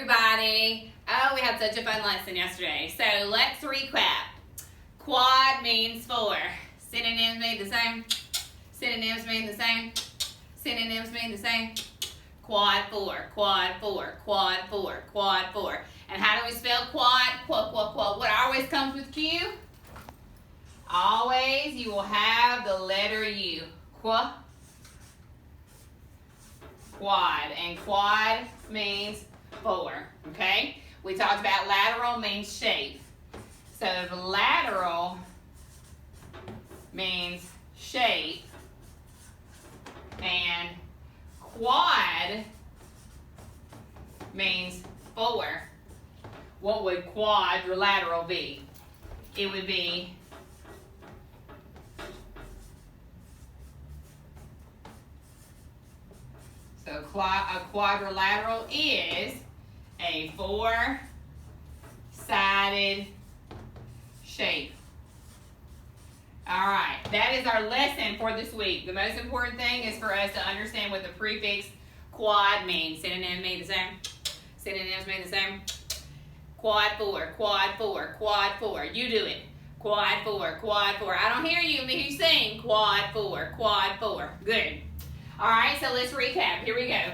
everybody. Oh, we had such a fun lesson yesterday. So let's recap. Quad means four. Synonyms mean the same. Synonyms mean the same. Synonyms mean the same. Quad four, quad four, quad four, quad four. And how do we spell quad? What always comes with Q? Always you will have the letter U. Quad. And quad means four, okay? We talked about lateral means shape. So the lateral means shape, and quad means four. What would quadrilateral be? It would be a quadrilateral is a four-sided shape. All right, that is our lesson for this week. The most important thing is for us to understand what the prefix quad means. Synonyms mean the same. Synonyms mean the same. Quad four, quad four, quad four. You do it. Quad four, quad four. I don't hear you. Let me hear you sing. Quad four, quad four. Good. All right, so let's recap. Here we go.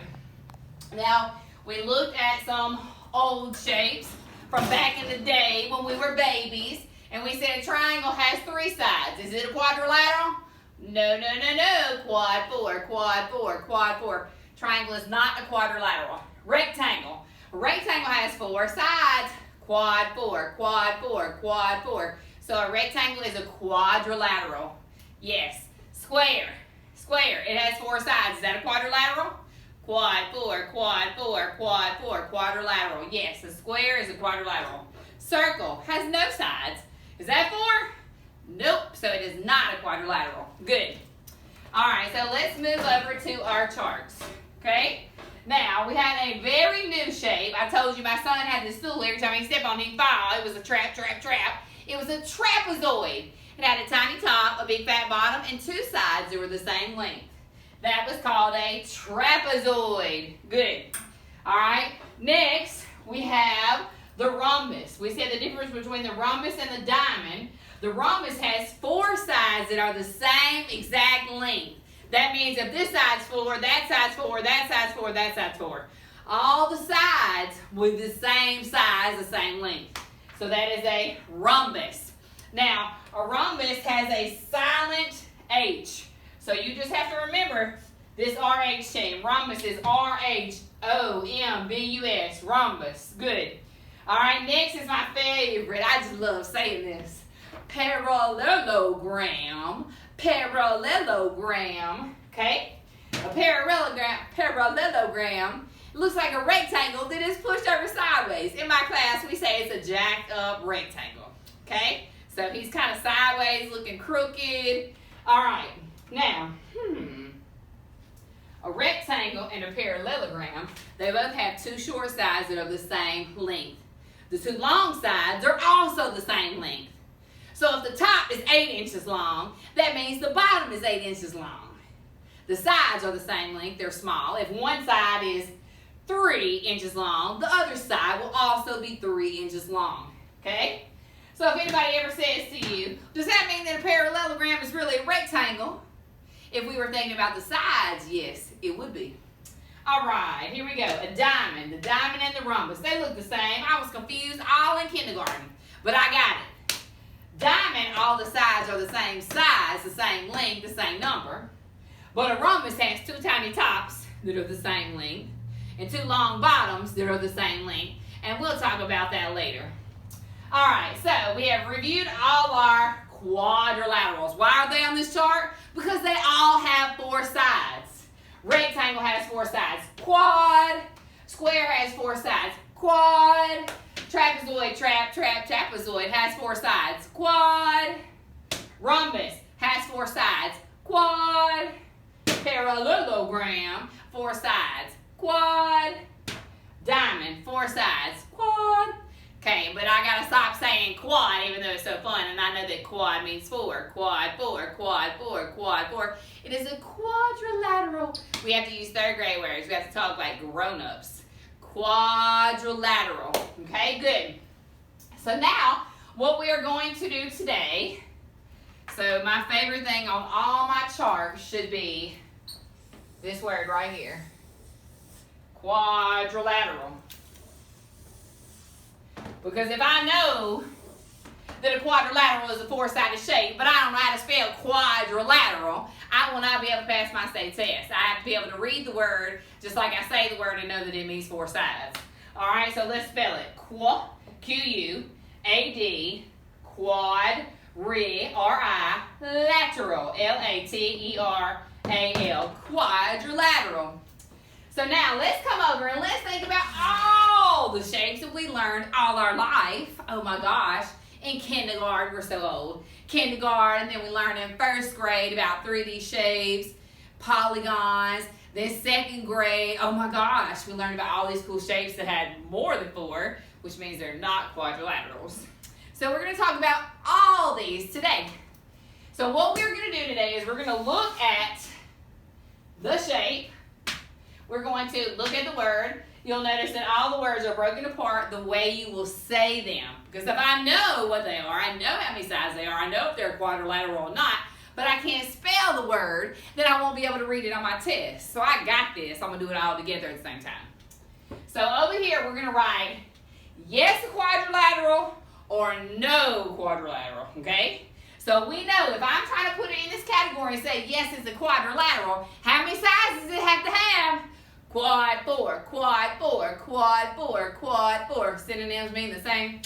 Now, we looked at some old shapes from back in the day when we were babies, and we said a triangle has three sides. Is it a quadrilateral? No. Quad four, quad four, quad four. Triangle is not a quadrilateral. Rectangle. A rectangle has four sides. Quad four, quad four, quad four. So a rectangle is a quadrilateral. Yes. Square. It has four sides. Is that a quadrilateral? Quad four, quad four, quad four, quadrilateral. Yes, a square is a quadrilateral. Circle has no sides. Is that four? Nope, so it is not a quadrilateral. Good. All right, so let's move over to our charts, okay? Now, we had a very new shape. I told you my son had this stool. Every time he stepped on it, he'd fall. It was a trap. It was a trapezoid. It had a tiny top, a big fat bottom, and two sides that were the same length. That was called a trapezoid. Good. All right. Next, we have the rhombus. We said the difference between the rhombus and the diamond. The rhombus has four sides that are the same exact length. That means if this side's four, that side's four, that side's four, that side's four. All the sides with the same size, the same length. So that is a rhombus. Now, a rhombus has a silent H. So you just have to remember this RH chain. Rhombus is R-H-O-M-B-U-S. Rhombus. Good. All right, next is my favorite. I just love saying this. Parallelogram. Okay? A parallelogram looks like a rectangle that is pushed over sideways. In my class, we say it's a jacked up rectangle. Okay? So he's kind of sideways, looking crooked. All right. Now, a rectangle and a parallelogram, they both have two short sides that are the same length. The two long sides are also the same length. So if the top is 8 inches long, that means the bottom is 8 inches long. The sides are the same length, they're small. If one side is 3 inches long, the other side will also be 3 inches long. Okay? So if anybody ever says to you, does that mean that a parallelogram is really a rectangle? If we were thinking about the sides, yes, it would be. All right, here we go. A diamond. The diamond and the rhombus. They look the same. I was confused all in kindergarten, but I got it. Diamond, all the sides are the same size, the same length, the same number. But a rhombus has two tiny tops that are the same length and two long bottoms that are the same length. And we'll talk about that later. All right, so we have reviewed all our quadrilaterals. Why are they on this chart? Because they all have four sides. Rectangle has four sides. Quad. Square has four sides. Quad. Trapezoid, trapezoid has four sides. Quad. Rhombus has four sides. Quad. Parallelogram, four sides. Quad. Diamond, four sides. Quad. Okay, but I gotta stop saying quad even though it's so fun, and I know that quad means four. Quad four, quad four, quad four. It is a quadrilateral. We have to use third grade words. We have to talk like grown-ups. quadrilateral. Okay, good. So now, what we are going to do today, so my favorite thing on all my charts should be this word right here, quadrilateral. Because if I know that a quadrilateral is a four-sided shape, but I don't know how to spell quadrilateral, I will not be able to pass my state test. I have to be able to read the word just like I say the word and know that it means four sides. All right, so let's spell it. Q-U-A-D, quad, R-I, lateral, L-A-T-E-R-A-L, quadrilateral. So now let's come over and let's think about all the shapes that we learned all our life. Oh my gosh. In kindergarten, we're so old. Kindergarten, then we learned in first grade about 3D shapes, polygons. Then second grade, oh my gosh, we learned about all these cool shapes that had more than four, which means they're not quadrilaterals. So we're going to talk about all these today. So what we're going to do today is we're going to look at the shape. We're going to look at the word. You'll notice that all the words are broken apart the way you will say them. Because if I know what they are, I know how many sides they are, I know if they're quadrilateral or not, but I can't spell the word, then I won't be able to read it on my test. So I got this. I'm going to do it all together at the same time. So over here, we're going to write yes, a quadrilateral, or no quadrilateral, okay? So we know if I'm trying to put it in this category and say yes, it's a quadrilateral, how many sides does it have to have? Quad 4, quad 4, quad 4, quad 4. Synonyms mean the same.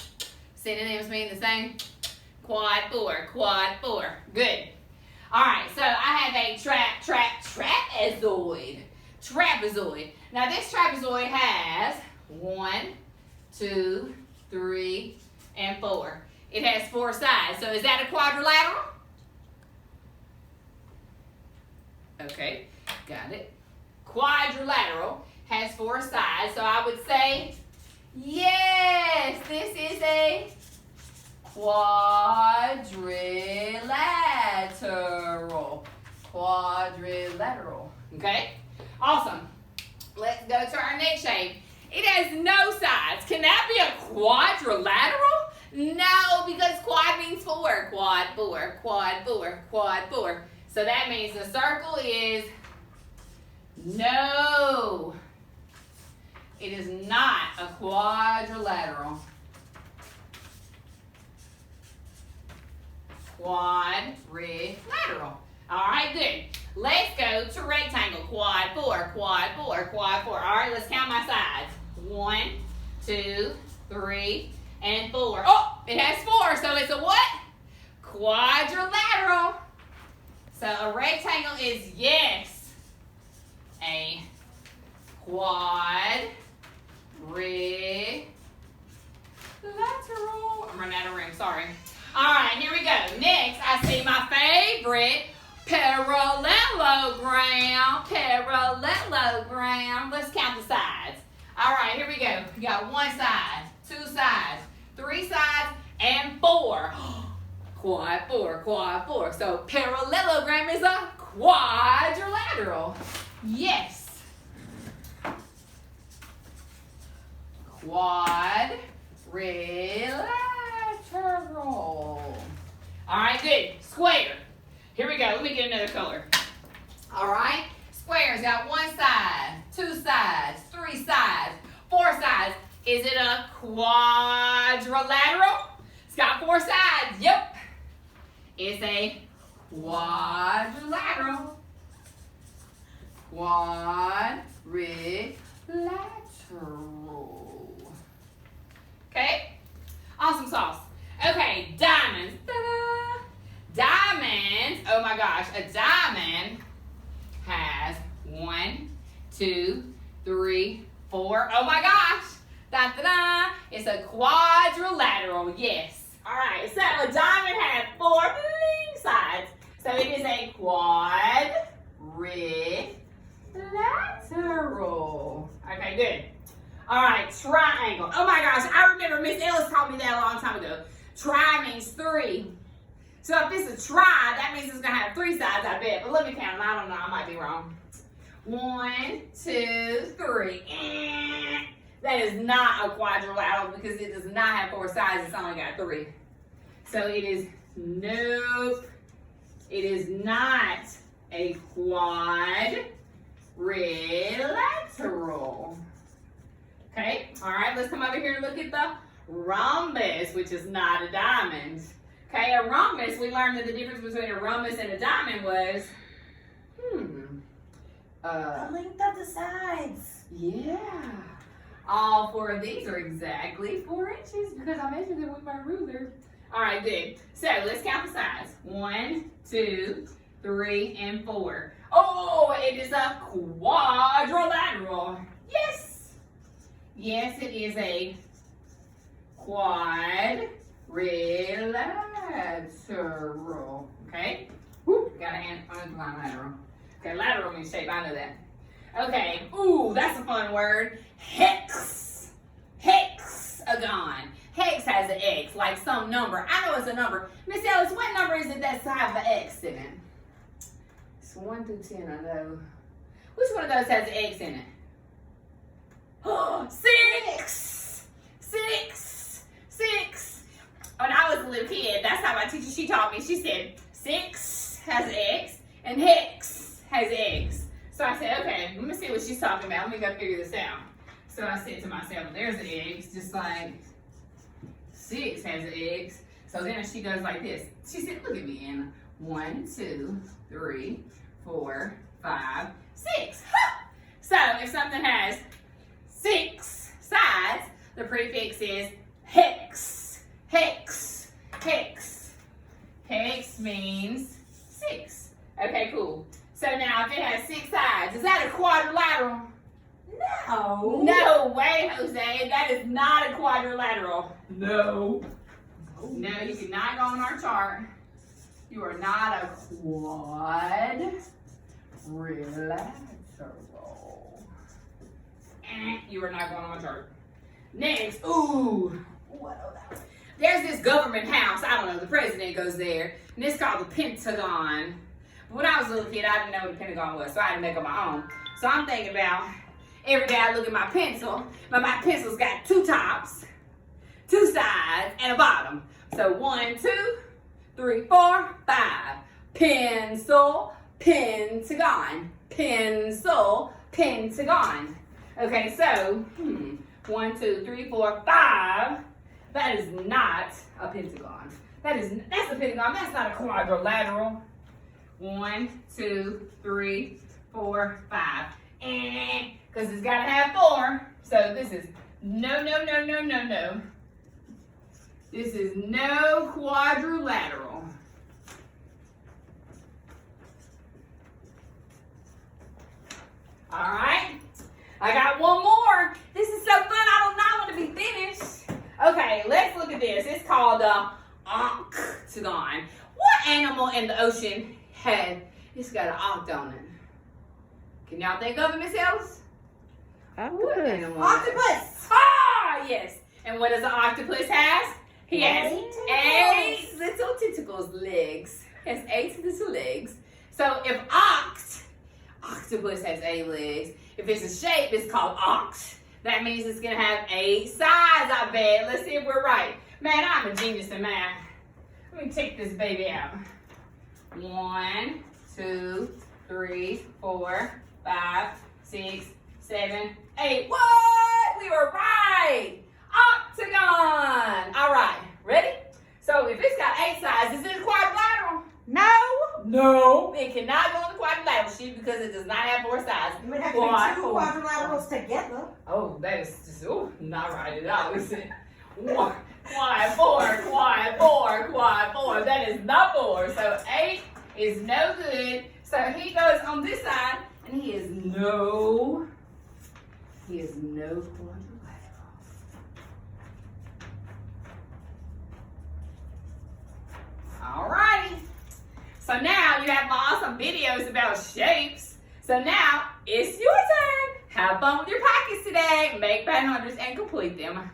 Synonyms mean the same. Quad 4, quad 4. Good. All right, so I have a trapezoid. Trapezoid. Now this trapezoid has 1, 2, 3, and 4. It has 4 sides. So is that a quadrilateral? Okay, got it. Quadrilateral has 4 sides. So I would say, yes, this is a quadrilateral. Quadrilateral. Okay? Awesome. Let's go to our next shape. It has no sides. Can that be a quadrilateral? No, because quad means 4. Quad 4, quad 4, quad 4. So that means the circle is no. It is not a quadrilateral. Quadrilateral. All right, good. Let's go to rectangle. Quad 4, quad 4, quad 4. All right, let's count my sides. 1, 2, 3, and 4. Oh, it has 4, so it's a what? Quadrilateral. So a rectangle is, yes, a quadrilateral. I'm running out of room, sorry. All right, here we go. Next, I see my favorite parallelogram. Parallelogram. Let's count the sides. All right, here we go. We got 1 side, 2 sides, 3 sides, and 4. Quad 4, quad 4. So parallelogram is a quadrilateral. Yes. Quadrilateral. All right, good. Square. Here we go. Let me get another color. All right. Square's got 1 side, 2 sides, 3 sides, 4 sides. Is it a quadrilateral? It's got 4 sides. Yep. It's a quadrilateral. Quadrilateral. Okay? Awesome sauce. Okay, diamonds. Ta-da! Diamonds. Oh my gosh, a diamond has 1, 2, 3, 4. Oh my gosh. Da-da-da. It's a quadrilateral. Yes. All right, so a diamond has 4 sides. So it is a quadrilateral. Okay, good. All right, triangle. Oh my gosh, I remember Miss Ellis taught me that a long time ago. Tri means 3. So if it's a tri, that means it's going to have 3 sides, I bet. But let me count them. I don't know. I might be wrong. 1, 2, 3. That is not a quadrilateral because it does not have 4 sides. It's only got 3. So it is, nope. It is not a quadrilateral. Okay, all right, let's come over here and look at the rhombus, which is not a diamond. Okay, a rhombus, we learned that the difference between a rhombus and a diamond was, the length of the sides. Yeah. All 4 of these are exactly 4 inches because I measured them with my ruler. All right, good. So let's count the sides. 1, 2, 3, and 4. Oh, it is a quadrilateral. Yes. Yes, it is a quadrilateral. Okay. Woo, got a hand on lateral. Okay, lateral means shape. I know that. Okay. Ooh, that's a fun word. Hex. Hexagon. Hex has an X, like some number. I know it's a number. Miss Ellis, what number is it that's have the X in it? It's 1 through 10, I know. Which one of those has an X in it? Oh, 6. 6. 6. When I was a little kid, that's how my teacher, she taught me. She said 6 has an X and hex has an X. So I said, okay, let me see what she's talking about. Let me go figure this out. So I said to myself, there's an X, just like 6 has an X. So then she goes like this. She said, look at me, Anna. 1, 2, 3, 4, 5, 6. Ha! So if something has 6 sides, the prefix is hex. Hex. Hex. Hex means 6. Okay, cool. So now if it has 6 sides, is that a quadrilateral? No. No way, Jose. That is not a quadrilateral. No. No, you cannot go on our chart. You are not a quadrilateral. You are not going on my chart. Next, ooh. There's this government house. I don't know. The president goes there. And it's called the Pentagon. But when I was a little kid, I didn't know what the Pentagon was. So I had to make up my own. So I'm thinking about every day I look at my pencil. My pencil's got 2 tops, 2 sides, and a bottom. So 1, 2, 3, 4, 5. Pencil, pentagon. Pencil, pentagon. Okay, so 1, 2, 3, 4, 5. That is not a pentagon. That's a pentagon. That's not a quadrilateral. 1, 2, 3, 4, 5. Because it's got to have 4. So this is no. This is no quadrilateral. All right. I got one more. This is so fun. I do not want to be finished. Okay, let's look at this. It's called the octagon. What animal in the ocean it's got an oct on it? Can y'all think of it, Miss Ellis? What animal? Octopus. Ah, yes. And what does an octopus have? He has 8 little tentacles, legs. He has 8 little legs. So if octopus has 8 legs. If it's a shape, it's called oct. That means it's gonna have 8 sides, I bet. Let's see if we're right. Man, I'm a genius in math. Let me take this baby out. 1, 2, 3, 4, 5, 6, 7, 8. What? We were right. Octagon. All right, ready? So if it's got 8 sides, is it a quadrilateral? No. No. It cannot go in the quadrilateral sheet because it does not have 4 sides. It would have to be 2 quadrilaterals together. Oh, that is just, not right at all. Listen. Quad 4, quad 4, quad 4. That is not 4. So 8 is no good. So he goes on this side and he is no quadrilateral. Alrighty. So now you have my awesome videos about shapes. So now it's your turn. Have fun with your pockets today. Make pattern hunters and complete them.